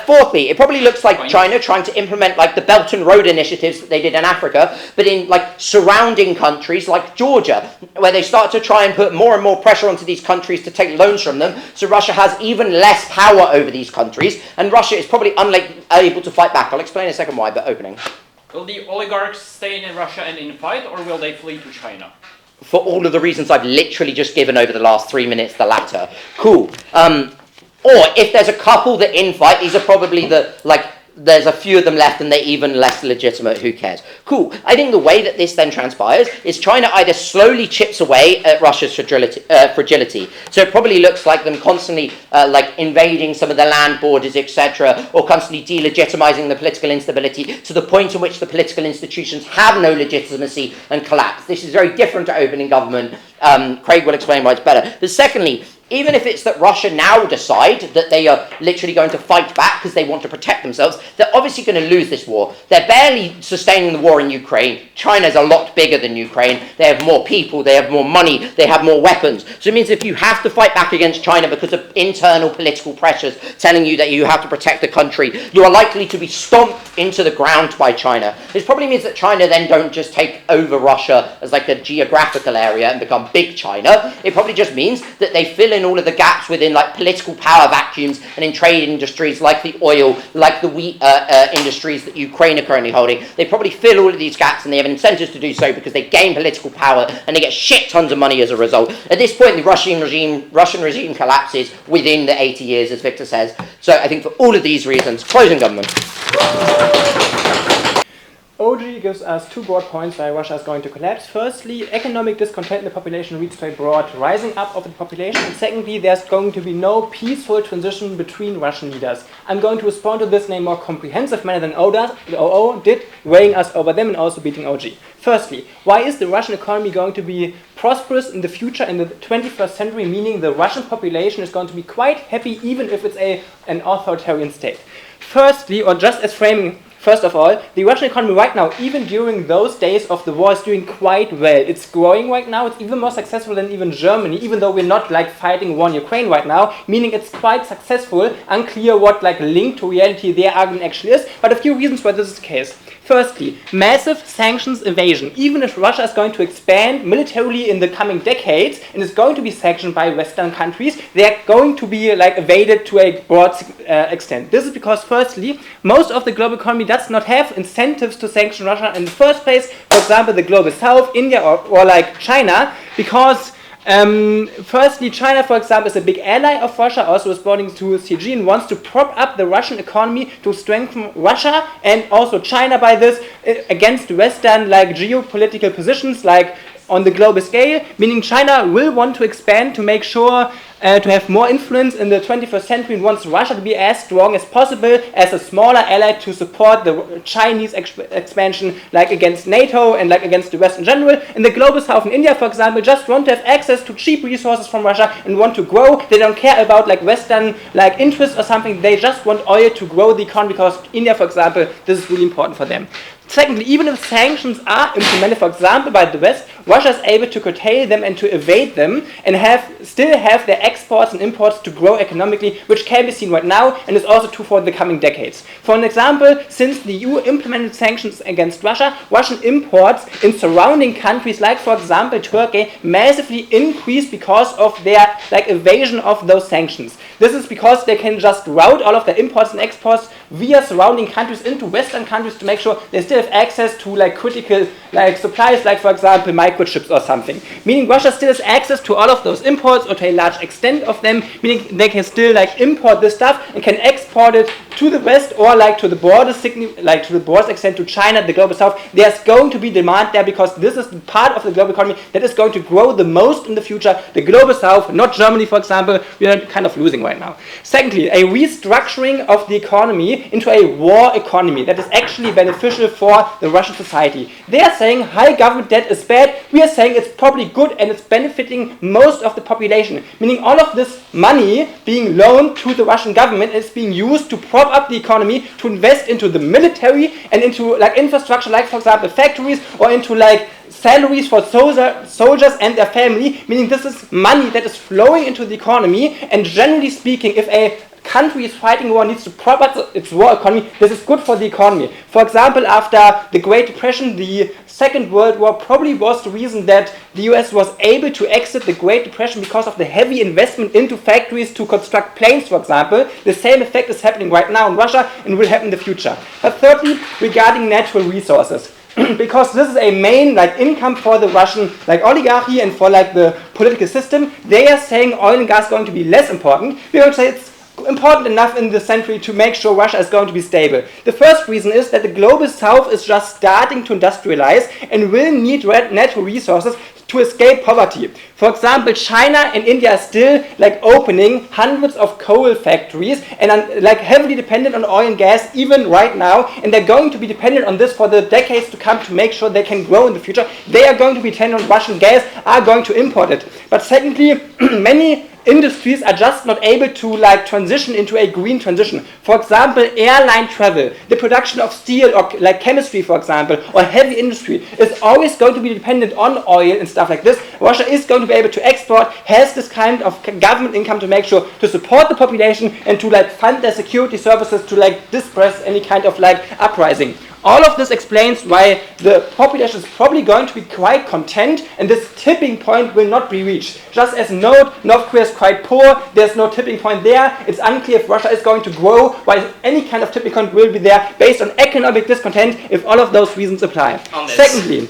Fourthly, it probably looks like China trying to implement like the Belt and Road initiatives that they did in Africa, but in like surrounding countries like Georgia, where they start to try and put more and more pressure onto these countries to take loans from them, so Russia has even less power over these countries, and Russia is probably able to fight back. I'll explain in a second why, but opening. Will the oligarchs stay in Russia and in fight, or will they flee to China? For all of the reasons I've literally just given over the last 3 minutes, the latter. Cool. Or if there's a couple that infight, these are probably there's a few of them left and they're even less legitimate, who cares? Cool. I think the way that this then transpires is China either slowly chips away at Russia's fragility. So it probably looks like them constantly invading some of the land borders, etc., or constantly delegitimizing the political instability to the point in which the political institutions have no legitimacy and collapse. This is very different to opening government. Craig will explain why it's better. But secondly, even if it's that Russia now decide that they are literally going to fight back because they want to protect themselves, they're obviously going to lose this war. They're barely sustaining the war in Ukraine. China's a lot bigger than Ukraine. They have more people, they have more money, they have more weapons. So it means if you have to fight back against China because of internal political pressures telling you that you have to protect the country, you are likely to be stomped into the ground by China. This probably means that China then don't just take over Russia as like a geographical area and become big China. It probably just means that they fill in all of the gaps within like political power vacuums and in trade industries like the oil, like the wheat industries that Ukraine are currently holding. They probably fill all of these gaps, and they have incentives to do so because they gain political power and they get shit tons of money as a result. At this point, the Russian regime collapses within the 80 years, as Victor says. So I think for all of these reasons, closing government. OG gives us 2 broad points why Russia is going to collapse. Firstly, economic discontent in the population leads to a broad rising up of the population. And secondly, there's going to be no peaceful transition between Russian leaders. I'm going to respond to this in a more comprehensive manner than OO did, weighing us over them and also beating OG. Firstly, why is the Russian economy going to be prosperous in the future in the 21st century, meaning the Russian population is going to be quite happy even if it's an authoritarian state? Firstly, or just as framing, first of all, the Russian economy right now, even during those days of the war, is doing quite well. It's growing right now. It's even more successful than even Germany, even though we're not like fighting war in Ukraine right now, meaning it's quite successful. Unclear what like link to reality their argument actually is, but a few reasons why this is the case. Firstly, massive sanctions evasion. Even if Russia is going to expand militarily in the coming decades and is going to be sanctioned by Western countries, they are going to be evaded to a broad extent. This is because, firstly, most of the global economy does not have incentives to sanction Russia in the first place. For example, the global South, India, or like China, because firstly, China, for example, is a big ally of Russia, also responding to Xi Jinping, wants to prop up the Russian economy to strengthen Russia and also China by this against Western geopolitical positions on the global scale, meaning China will want to expand to make sure to have more influence in the 21st century and wants Russia to be as strong as possible as a smaller ally to support the Chinese expansion against NATO and against the West in general. In the global South in India, for example, just want to have access to cheap resources from Russia and want to grow. They don't care about Western interests or something. They just want oil to grow the economy because India, for example, this is really important for them. Secondly, even if sanctions are implemented, for example, by the West, Russia is able to curtail them and to evade them and still have their exports and imports to grow economically, which can be seen right now and is also true for the coming decades. For an example, since the EU implemented sanctions against Russia, Russian imports in surrounding countries like, for example, Turkey, massively increased because of their evasion of those sanctions. This is because they can just route all of their imports and exports via surrounding countries into Western countries to make sure they still have access to critical supplies, for example microchips or something. Meaning Russia still has access to all of those imports or to a large extent of them, meaning they can still import this stuff and can export it to the West or to the borders, to the borders extent to China, the global South. There's going to be demand there because this is the part of the global economy that is going to grow the most in the future. The global South, not Germany, for example, we are kind of losing right now. Secondly, a restructuring of the economy into a war economy that is actually beneficial for the Russian society. They are saying high government debt is bad. We are saying it's probably good and it's benefiting most of the population. Meaning all of this money being loaned to the Russian government is being used to prop up the economy, to invest into the military and into infrastructure, for example factories, or into salaries for soldiers and their family, meaning this is money that is flowing into the economy. And generally speaking, if a country is fighting war, needs to prop up its war economy, this is good for the economy. For example, after the Great Depression, the Second World War probably was the reason that the US was able to exit the Great Depression because of the heavy investment into factories to construct planes, for example. The same effect is happening right now in Russia and will happen in the future. But thirdly, regarding natural resources, because this is a main income for the Russian oligarchy and for the political system, they are saying oil and gas is going to be less important. We would say it's important enough in the century to make sure Russia is going to be stable. The first reason is that the global South is just starting to industrialize and will need natural resources to escape poverty. For example, China and India are still opening hundreds of coal factories and are heavily dependent on oil and gas even right now, and they're going to be dependent on this for the decades to come to make sure they can grow in the future. They are going to be dependent on Russian gas, are going to import it. But secondly, many industries are just not able to transition into a green transition. For example, airline travel, the production of steel or chemistry, for example, or heavy industry is always going to be dependent on oil and stuff like this. Russia is going to be able to export, has this kind of government income to make sure to support the population and to fund their security services to disperse any kind of uprising. All of this explains why the population is probably going to be quite content and this tipping point will not be reached. Just as North Korea is quite poor, there's no tipping point there. It's unclear if Russia is going to grow, while any kind of tipping point will be there based on economic discontent if all of those reasons apply. Secondly,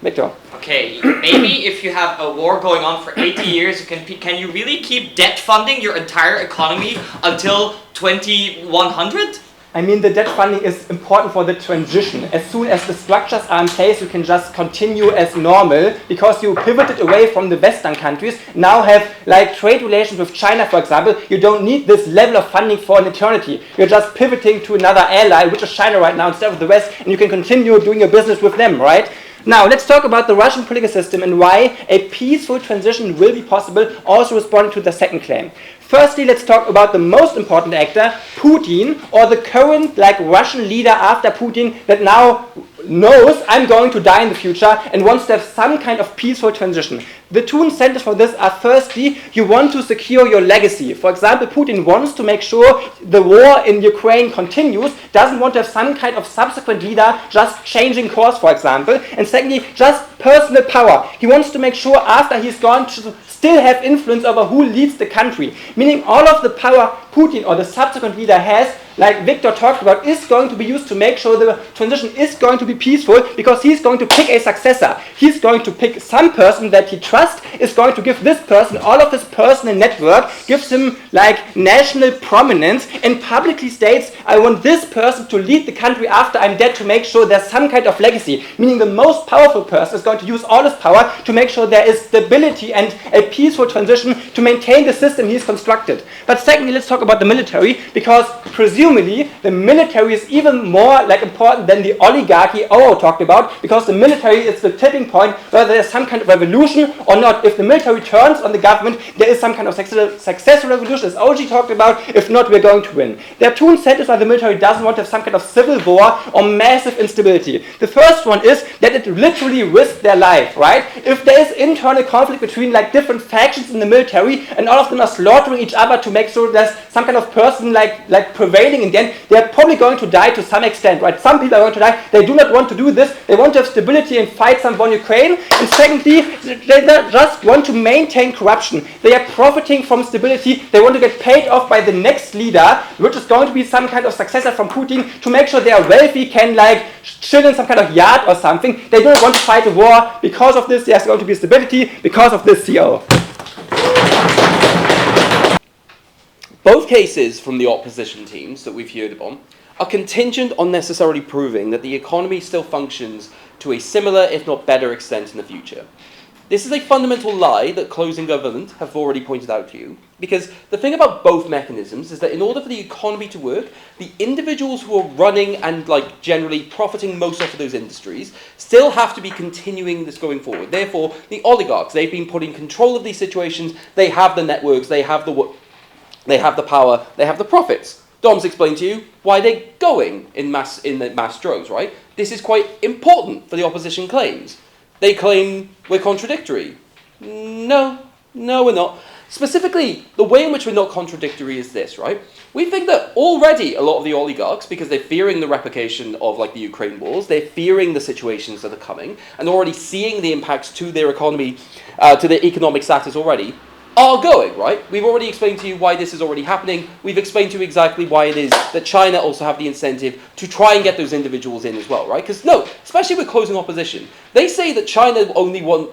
Victor. Okay, maybe if you have a war going on for 80 years, can you really keep debt funding your entire economy until 2100? I mean, the debt funding is important for the transition. As soon as the structures are in place, you can just continue as normal because you pivoted away from the Western countries. Now have trade relations with China, for example. You don't need this level of funding for an eternity. You're just pivoting to another ally, which is China right now instead of the West, and you can continue doing your business with them, right? Now, let's talk about the Russian political system and why a peaceful transition will be possible, also responding to the second claim. Firstly, let's talk about the most important actor, Putin, or the current Russian leader after Putin that now knows I'm going to die in the future and wants to have some kind of peaceful transition. The two incentives for this are, firstly, you want to secure your legacy. For example, Putin wants to make sure the war in Ukraine continues, doesn't want to have some kind of subsequent leader just changing course, for example. And secondly, just personal power. He wants to make sure after he's gone to still have influence over who leads the country. Meaning all of the power Putin or the subsequent leader has, like Victor talked about, is going to be used to make sure the transition is going to be peaceful, because he's going to pick a successor. He's going to pick some person that he trusts, is going to give this person all of his personal network, gives him like national prominence, and publicly states, I want this person to lead the country after I'm dead to make sure there's some kind of legacy. Meaning the most powerful person is going to use all his power to make sure there is stability and a peaceful transition to maintain the system he's constructed. But secondly, let's talk about the military, because presumably the military is even more like important than the oligarchy Oro talked about, because the military is the tipping point whether there's some kind of revolution or not. If the military turns on the government, there is some kind of successful revolution, as OG talked about. If not, we're going to win. There are two incentives why the military doesn't want to have some kind of civil war or massive instability. The first one is that it literally risks their life, right? If there is internal conflict between like different factions in the military and all of them are slaughtering each other to make sure there's some kind of person like prevailing in the end, they're probably going to die to some extent, right? Some people are going to die. They do not want to do this. They want to have stability and fight some war in Ukraine. And secondly, they just want to maintain corruption. They are profiting from stability. They want to get paid off by the next leader, which is going to be some kind of successor from Putin, to make sure they are wealthy, can like chill in some kind of yard or something. They don't want to fight a war. Because of this, there's going to be stability. Because of this, CO. Both cases from the opposition teams that we've heard about are contingent on necessarily proving that the economy still functions to a similar, if not better, extent in the future. This is a fundamental lie that closing government have already pointed out to you, because the thing about both mechanisms is that in order for the economy to work, the individuals who are running and like generally profiting most off of those industries still have to be continuing this going forward. Therefore, the oligarchs, they've been put in control of these situations, they have the networks, they have the power, they have the profits. Dom's explained to you why they're going in the mass droves, right? This is quite important for the opposition claims. They claim we're contradictory. No, we're not. Specifically, the way in which we're not contradictory is this, right? We think that already a lot of the oligarchs, because they're fearing the replication of like the Ukraine wars, they're fearing the situations that are coming, and already seeing the impacts to their economy, to their economic status already, are going, right? We've already explained to you why this is already happening. We've explained to you exactly why it is that China also have the incentive to try and get those individuals in as well, right? Because especially with closing opposition, they say that China only won't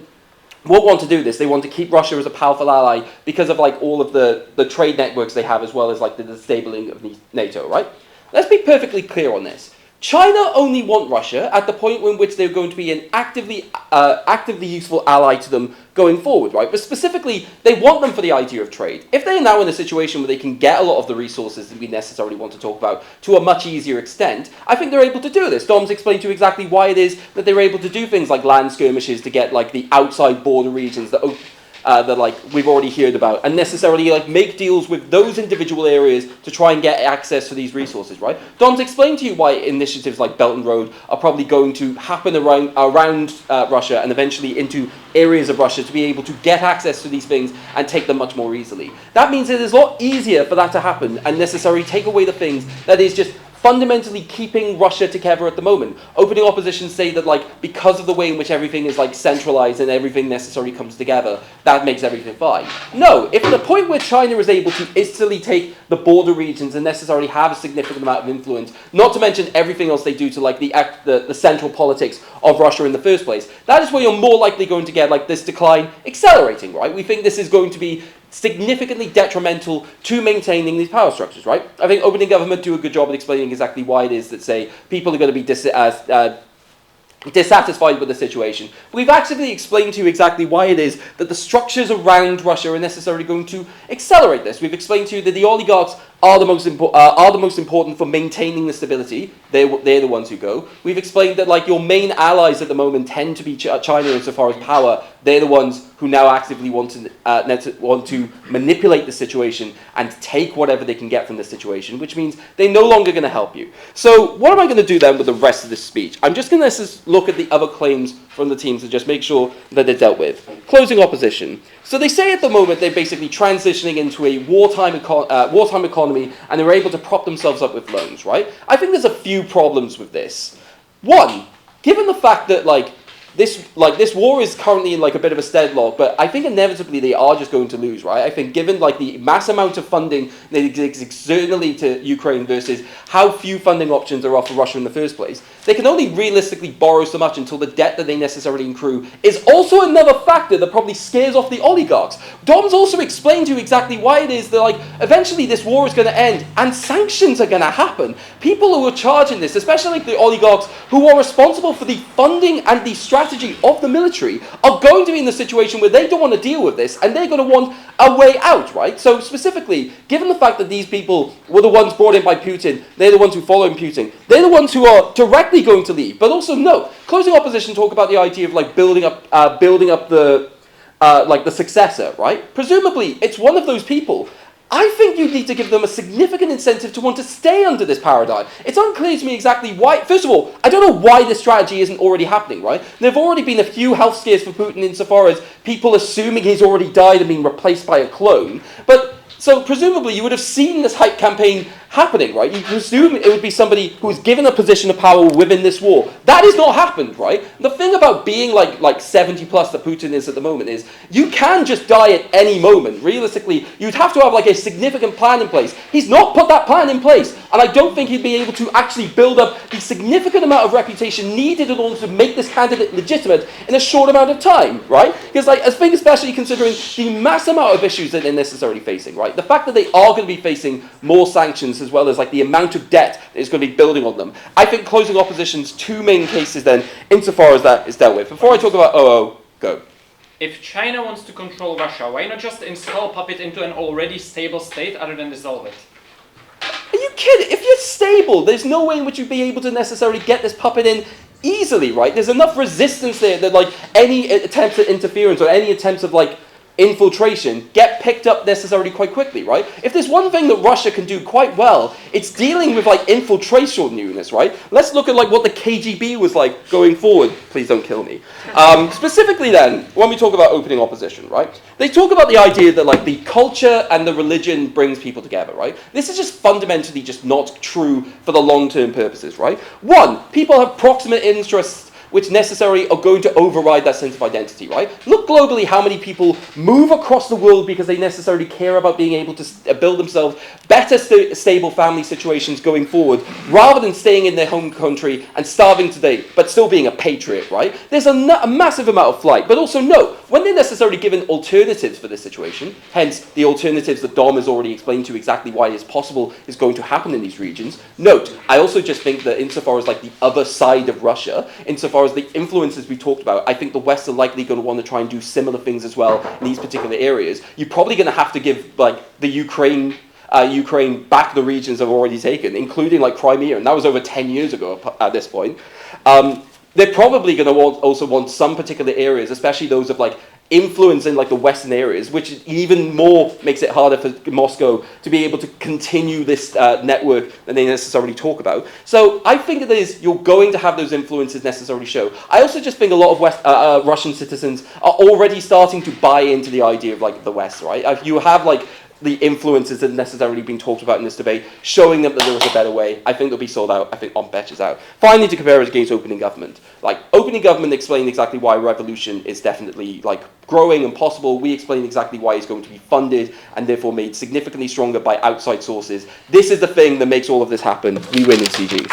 want to do this. They want to keep Russia as a powerful ally because of like all of the trade networks they have, as well as like the disabling of NATO, right? Let's be perfectly clear on this. China only want Russia at the point in which they're going to be an actively useful ally to them going forward, right? But specifically, they want them for the idea of trade. If they're now in a situation where they can get a lot of the resources that we necessarily want to talk about to a much easier extent, I think they're able to do this. Dom's explained to you exactly why it is that they're able to do things like land skirmishes to get like the outside border regions that like we've already heard about, and necessarily like make deals with those individual areas to try and get access to these resources, right? Dom's explained to you why initiatives like Belt and Road are probably going to happen around Russia and eventually into areas of Russia to be able to get access to these things and take them much more easily. That means it is a lot easier for that to happen and necessarily take away the things that is just fundamentally keeping Russia together at the moment. Opening opposition say that like because of the way in which everything is like centralized and everything necessarily comes together, that makes everything fine. No, if the point where China is able to instantly take the border regions and necessarily have a significant amount of influence, not to mention everything else they do to like the central politics of Russia in the first place, that is where you're more likely going to get like this decline accelerating, right? We think this is going to be significantly detrimental to maintaining these power structures, right? I think opening government do a good job of explaining exactly why it is that, say, people are going to be dissatisfied with the situation. We've actively explained to you exactly why it is that the structures around Russia are necessarily going to accelerate this. We've explained to you that the oligarchs are the most important for maintaining the stability. They're the ones who go. We've explained that like your main allies at the moment tend to be China insofar as power. They're the ones who now actively want to manipulate the situation and take whatever they can get from the situation, which means they're no longer going to help you. So what am I going to do then with the rest of this speech? I'm just going to look at the other claims from the teams to just make sure that they're dealt with. Closing opposition. So they say at the moment they're basically transitioning into a wartime economy and they're able to prop themselves up with loans, right? I think there's a few problems with this. One, given the fact that this war is currently in like a bit of a deadlock, but I think inevitably they are just going to lose, right? I think given like the mass amount of funding that exists externally to Ukraine versus how few funding options there are for Russia in the first place, they can only realistically borrow so much until the debt that they necessarily accrue is also another factor that probably scares off the oligarchs. Dom's also explained to you exactly why it is that like eventually this war is going to end and sanctions are going to happen. People who are charging this, especially like the oligarchs who are responsible for the funding and the strategy of the military, are going to be in the situation where they don't want to deal with this and they're going to want a way out, right? So specifically, given the fact that these people were the ones brought in by Putin, they're the ones who follow Putin, they're the ones who are directly going to leave. But also, no, closing opposition talk about the idea of like building up the successor, right? Presumably, it's one of those people. I think you need to give them a significant incentive to want to stay under this paradigm. It's unclear to me exactly why. First of all, I don't know why this strategy isn't already happening, right? There have already been a few health scares for Putin insofar as people assuming he's already died and been replaced by a clone. So presumably you would have seen this hype campaign happening, right? You presume it would be somebody who is given a position of power within this war. That has not happened, right? The thing about being like 70 plus that Putin is at the moment is you can just die at any moment. Realistically, you'd have to have like a significant plan in place. He's not put that plan in place, and I don't think he'd be able to actually build up the significant amount of reputation needed in order to make this candidate legitimate in a short amount of time, right? Because like I think especially considering the mass amount of issues that they're necessarily facing, right? The fact that they are going to be facing more sanctions as well as like the amount of debt that is going to be building on them. I think closing opposition's two main cases then, insofar as that is dealt with. Before I talk about OO, go. If China wants to control Russia, why not just install puppet into an already stable state other than dissolve it? Are you kidding? If you're stable, there's no way in which you'd be able to necessarily get this puppet in easily, right? There's enough resistance there that like any attempts at interference or any attempts of like infiltration get picked up necessarily quite quickly, right? If there's one thing that Russia can do quite well, it's dealing with like infiltration units, right? Let's look at like what the KGB was like going forward. Please don't kill me. Specifically then, when we talk about opening opposition, right? They talk about the idea that like the culture and the religion brings people together, right? This is just fundamentally just not true for the long-term purposes, right? One, people have proximate interests which necessarily are going to override that sense of identity, right? Look globally how many people move across the world because they necessarily care about being able to build themselves better stable family situations going forward, rather than staying in their home country and starving today, but still being a patriot, right? There's a massive amount of flight, but also no, when they're necessarily given alternatives for this situation, hence the alternatives that Dom has already explained to you exactly why it's possible is going to happen in these regions. Note, I also just think that insofar as like the other side of Russia, insofar as the influences we talked about, I think the West are likely going to want to try and do similar things as well in these particular areas. You're probably going to have to give like the Ukraine back the regions they've already taken, including like Crimea, and that was over 10 years ago at this point. They're probably going to also want some particular areas, especially those of like influence in like the Western areas, which even more makes it harder for Moscow to be able to continue this network than they necessarily talk about. So I think it is you're going to have those influences necessarily show. I also just think a lot of Russian citizens are already starting to buy into the idea of like the West, right? You have like the influences that have necessarily been talked about in this debate, showing them that there was a better way. I think they'll be sold out. I think on Betch is out. Finally, to compare it against opening government. Like, opening government explained exactly why revolution is definitely, like, growing and possible. We explained exactly why it's going to be funded and therefore made significantly stronger by outside sources. This is the thing that makes all of this happen. We win in CG.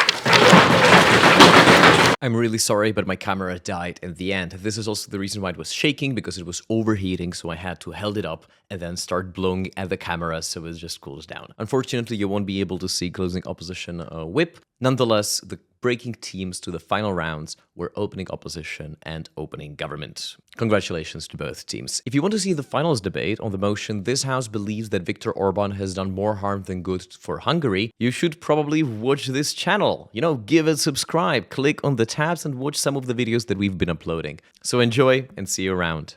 I'm really sorry, but my camera died in the end. This is also the reason why it was shaking, because it was overheating, so I had to hold it up and then start blowing at the camera so it just cools down. Unfortunately, you won't be able to see closing opposition whip. Nonetheless, the breaking teams to the final rounds where opening opposition and opening government. Congratulations to both teams. If you want to see the finals debate on the motion "This House believes that Viktor Orban has done more harm than good for Hungary," you should probably watch this channel. Give it subscribe, click on the tabs and watch some of the videos that we've been uploading. So enjoy and see you around.